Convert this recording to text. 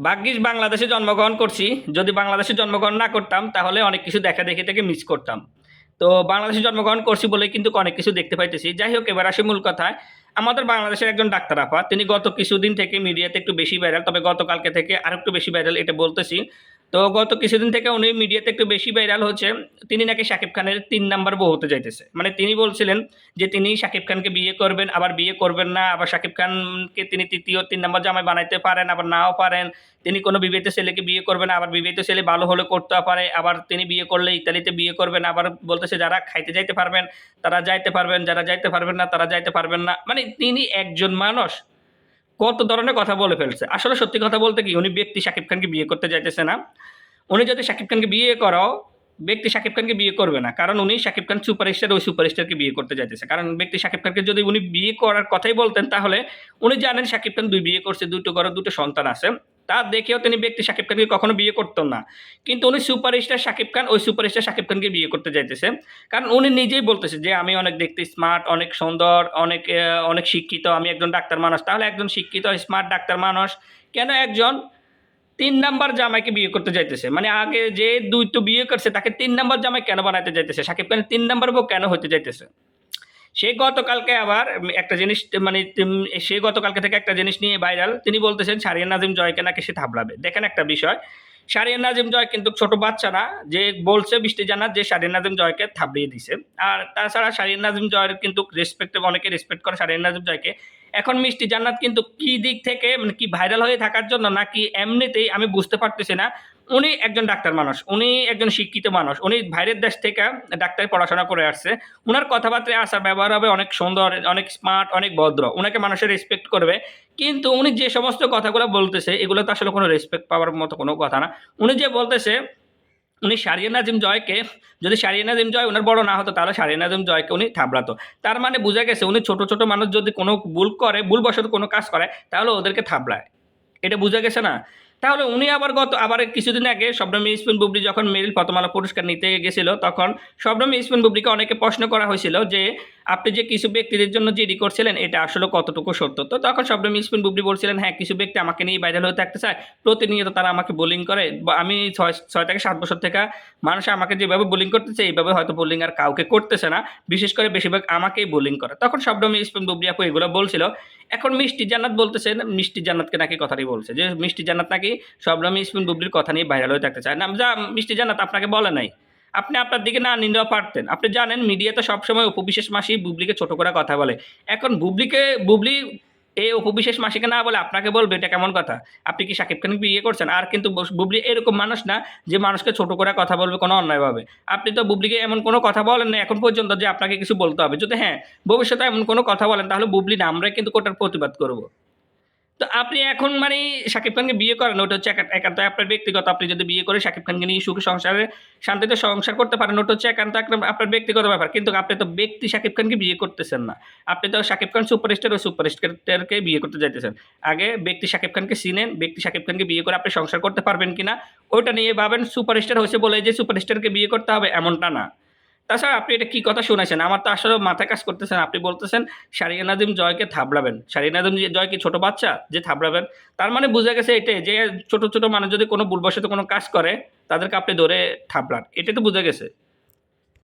ভাগ্যিস বাংলাদেশে জন্মগ্রহণ করছি। যদি বাংলাদেশে জন্মগ্রহণ না করতাম তাহলে অনেক কিছু দেখা দেখি থেকে মিস করতাম। তো বাংলাদেশে জন্মগ্রহণ করছি বলেই কিন্তু অনেক কিছু দেখতে পাইতেছি। যাই হোক, এবার আসি মূল কথায়। আমাদের বাংলাদেশের একজন ডাক্তার আপা, তিনি গত কিছুদিন থেকে মিডিয়াতে একটু বেশি ভাইরাল, তবে গতকালকে থেকে আরেকটু বেশি ভাইরাল এটা বলতেছি। তো গত কিছুদিন থেকে উনি মিডিয়াতে একটু বেশি ভাইরাল হচ্ছে। তিনি নাকি শাকিব খানের ৩ নাম্বার বউ হতে যাইতেছে। মানে তিনি বলছিলেন যে তিনি শাকিব খানকে বিয়ে করবেন, আবার বিয়ে করবেন না, আবার শাকিব খানকে তিনি ৩ নাম্বার জামাই বানাইতে পারেন, আবার নাও পারেন। তিনি কোনো বিবাহিত ছেলেকে বিয়ে করবেন, আবার বিবাহিত ছেলে ভালো হলে করতেও পারে, আবার তিনি বিয়ে করলে ইতালিতে বিয়ে করবেন, আবার বলতেছে যারা খাইতে যাইতে পারবেন তারা যাইতে পারবেন, যারা যাইতে পারবেন না তারা যাইতে পারবেন না। মানে তিনি একজন মানুষ কত ধরনের কথা বলে ফেলছে। আসলে সত্যি কথা বলতে কি, উনি ব্যক্তি শাকিব খানকে বিয়ে করতে যাইতেছে না। উনি যদি শাকিব খানকে বিয়ে করাও, ব্যক্তি শাকিব খানকে বিয়ে করবে না। কারণ উনি শাকিব খান সুপারস্টার, ওই সুপারস্টারকে বিয়ে করতে যাইতেছে। কারণ ব্যক্তি শাকিব খানকে যদি উনি বিয়ে করার কথাই বলতেন, তাহলে উনি জানেন শাকিব খান ২ বিয়ে করছে, ২ টো ঘরে ২ টো সন্তান আছে। তা দেখেও তিনি ব্যক্তি শাকিব খানকে কখনো বিয়ে করতেন না। কিন্তু উনি সুপারস্টার শাকিব খান, ওই সুপারস্টার শাকিব খানকে বিয়ে করতে যাইতেছে। কারণ উনি নিজেই বলতেছে যে, "আমি অনেক দেখতে স্মার্ট, অনেক সুন্দর, অনেক শিক্ষিত। আমি একজন ডাক্তার মানুষ।" তাহলে একজন শিক্ষিত স্মার্ট ডাক্তার মানুষ কেন একজন ৩ নাম্বার জামাইকে বিয়ে করতে যাইতেছে? মানে আগে যে ২ টো বিয়ে করছে তাকে ৩ নাম্বার জামাই কেন বানাইতে যাইতেছে? শাকিব খানের ৩ নাম্বার বউ কেন হইতে যাইতেছে? সে গতকালকে আবার একটা জিনিস মানে সে গতকালকে থেকে একটা জিনিস নিয়ে ভাইরাল। তিনি বলতেছেন শাহরিয়ার নাজিম জয়কে নাকি সে থাবড়াবে। দেখেন একটা বিষয়, শাহরিয়ার নাজিম জয় কিন্তু ছোট বাচ্চা না যে বলছে বৃষ্টি জান্নাত যে শাহরিয়ার নাজিম জয়কে থাবড়িয়ে দিছে। আর তাছাড়া শাহরিয়ার নাজিম জয়ের কিন্তু অনেকে রেসপেক্ট করে শাহরিয়ার নাজিম জয়কে। এখন মিষ্টি জান্নাত কিন্তু কি দিক থেকে মানে কি ভাইরাল হয়ে থাকার জন্য নাকি এমনিতেই আমি বুঝতে পারতেছি না। উনি একজন ডাক্তার মানুষ, উনি একজন শিক্ষিত মানুষ। উনি বাইরের দেশ থেকে ডাক্তারি পড়াশোনা করে আসছে। উনার কথাবার্তায় আচার ব্যবহার হবে অনেক সুন্দর, অনেক স্মার্ট, অনেক ভদ্র। উনাকে মানুষের রেসপেক্ট করবে। কিন্তু উনি যে সমস্ত কথাগুলো বলতেছে এগুলো তো আসলে কোনো রেসপেক্ট পাওয়ার মতো কোনো কথা না। উনি যে বলতেছে উনি শাহরিয়ার নাজিম জয়কে, যদি শাহরিয়ার নাজিম জয় উনার বড় না হতো তাহলে শাহরিয়ার নাজিম জয়কে উনি থাবড়াতো। তার মানে বুঝা গেছে উনি ছোট, ছোট মানুষ যদি কোনো ভুল করে, ভুলবশত কোনো কাজ করে তাহলে ওদেরকে থাবড়ায়। এটা বুঝা গেছে না? তাহলে উনি আবার কিছুদিন আগে শবনম ইসমিন বুবলি যখন মেরিল প্রথম আলো পুরস্কার নিতে গেছিল, তখন শবনম ইসমিন বুবলিকে অনেকে প্রশ্ন করা হয়েছিল যে, "আপনি যে কিছু ব্যক্তিদের জন্য জিডি করছিলেন এটা আসলে কতটুকু সত্য?" তো তখন শবনম ইসমিন বুবলি বলছিলেন, "হ্যাঁ, কিছু ব্যক্তি আমাকে নিয়ে ভাইরাল হয়ে থাকতে চায়। প্রতিনিয়ত তারা আমাকে বুলিং করে। বা আমি ৬ থেকে ৭ বছর থেকে মানুষ আমাকে যেভাবে বুলিং করতেছে এইভাবে হয়তো বুলিং আর কাউকে করতেছে না। বিশেষ করে বেশিরভাগ আমাকেই বুলিং করে।" তখন শবনম ইসমিন বুবলি আপু এগুলো বলছিল। এখন মিষ্টি জান্নাত বলতেছেন, মিষ্টি জান্নাতকে নাকি কথাটি বলছে যে, মিষ্টি জান্নাত নাকি শবনম ইসমিন বুবলির কথা নিয়ে ভাইরাল হয়ে থাকতে চায়। না যা মিষ্টি জান্নাত আপনাকে বলে নাই। আপনি আপনার দিকে না নিলেও পারতেন। আপনি জানেন মিডিয়াতে সবসময় অপু বিশ্বাস মাসি বুবলিকে ছোট করে কথা বলে। এখন বুবলি এই অপু বিশ্বাস মাসিকে না বলে আপনাকে বলবে, এটা কেমন কথা? আপনি কি শাকিব খানকে বিয়ে করছেন? আর কিন্তু বুবলি এরকম মানুষ না যে মানুষকে ছোট করে কথা বলবে কোনো অন্যায়ভাবে। আপনি তো বুবলিকে এমন কোনো কথা বলেন নাই এখন পর্যন্ত যে আপনাকে কিছু বলতে হবে। যদি হ্যাঁ, ভবিষ্যতে এমন কোনো কথা বলেন তাহলে বুবলি না আমরাই কিন্তু ওটার প্রতিবাদ করব। তো আপনি এখন মানে শাকিব খানকে বিয়ে করেন, ওটা হচ্ছে একান্ত আপনার ব্যক্তিগত। আপনি যদি বিয়ে করে শাকিব খানকে নিয়ে সুখে সংসারে শান্তিতে সংসার করতে পারেন, ওটা হচ্ছে একান্ত আপনার ব্যক্তিগত ব্যাপার। কিন্তু আপনি তো ব্যক্তি শাকিব খানকে বিয়ে করতেছেন না। আপনি তো শাকিব খান সুপারস্টার, ওই সুপারস্টারকে বিয়ে করতে যাইতেছেন। আগে ব্যক্তি শাকিব খানকে চিনেন, ব্যক্তি শাকিব খানকে বিয়ে করে আপনি সংসার করতে পারবেন কিনা ওইটা নিয়ে ভাবেন। সুপারস্টার হইছে বলে যে সুপারস্টারকে বিয়ে করতে হবে এমনটা না। তাছাড়া আপনি এটা কি কথা শুনাইছেন? আমার তো আসলে মাথায় কাজ করতেছে না। আপনি বলতেছেন শাহরিয়ার নাজিম জয়কে থাবড়াবেন। শাহরিয়ার নাজিম জয় কি ছোট বাচ্চা যে থাবড়াবেন? তার মানে বুঝা গেছে এটাই যে ছোট, ছোট মানুষ যদি কোনো ভুলবশত কোনো কাজ করে তাদেরকে আপনি ধরে থাবড়ান। এটাই তো বুঝা গেছে।